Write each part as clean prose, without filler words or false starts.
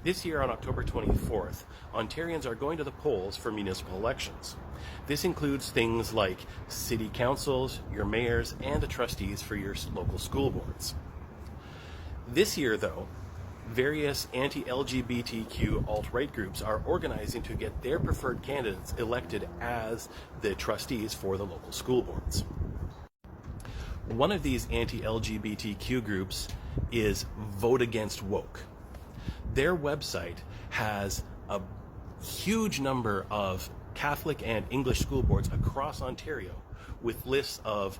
This year on October 24th, Ontarians are going to the polls for municipal elections. This includes things like city councils, your mayors, and the trustees for your local school boards. This year, though, various anti-LGBTQ alt-right groups are organizing to get their preferred candidates elected as the trustees for the local school boards. One of these anti-LGBTQ groups is Vote Against Woke. Their website has a huge number of Catholic and English school boards across Ontario with lists of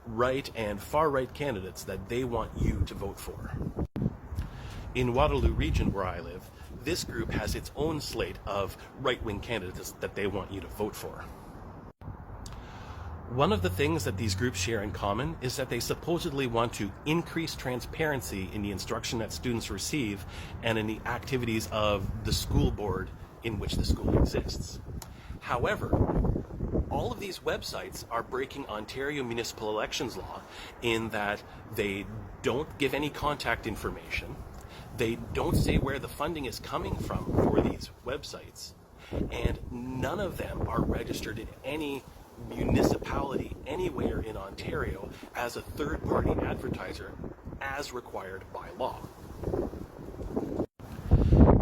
right and far-right candidates that they want you to vote for. In Waterloo Region, where I live, this group has its own slate of right-wing candidates that they want you to vote for. One of the things that these groups share in common is that they supposedly want to increase transparency in the instruction that students receive and in the activities of the school board in which the school exists. However, all of these websites are breaking Ontario municipal elections law in that they don't give any contact information, they don't say where the funding is coming from for these websites, and none of them are registered in any municipality anywhere in Ontario as a third-party advertiser as required by law.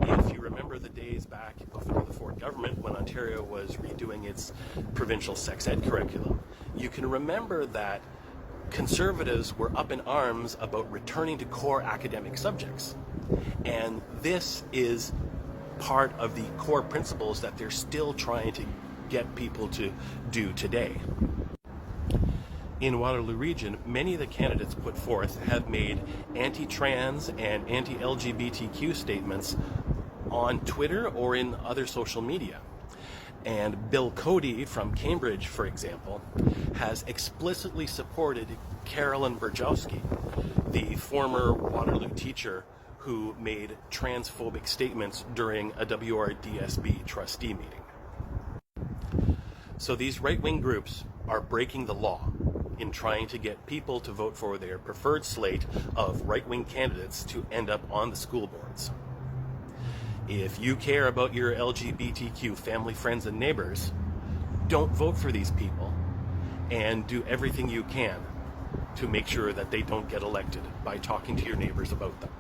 If you remember the days back before the Ford government when Ontario was redoing its provincial sex ed curriculum, you can remember that conservatives were up in arms about returning to core academic subjects. And this is part of the core principles that they're still trying to get people to do today. In Waterloo Region, many of the candidates put forth have made anti-trans and anti-LGBTQ statements on Twitter or in other social media. And Bill Cody from Cambridge, for example, has explicitly supported Carolyn Berjowski, the former Waterloo teacher who made transphobic statements during a WRDSB trustee meeting. So these right-wing groups are breaking the law in trying to get people to vote for their preferred slate of right-wing candidates to end up on the school boards. If you care about your LGBTQ family, friends, and neighbors, don't vote for these people, and do everything you can to make sure that they don't get elected by talking to your neighbors about them.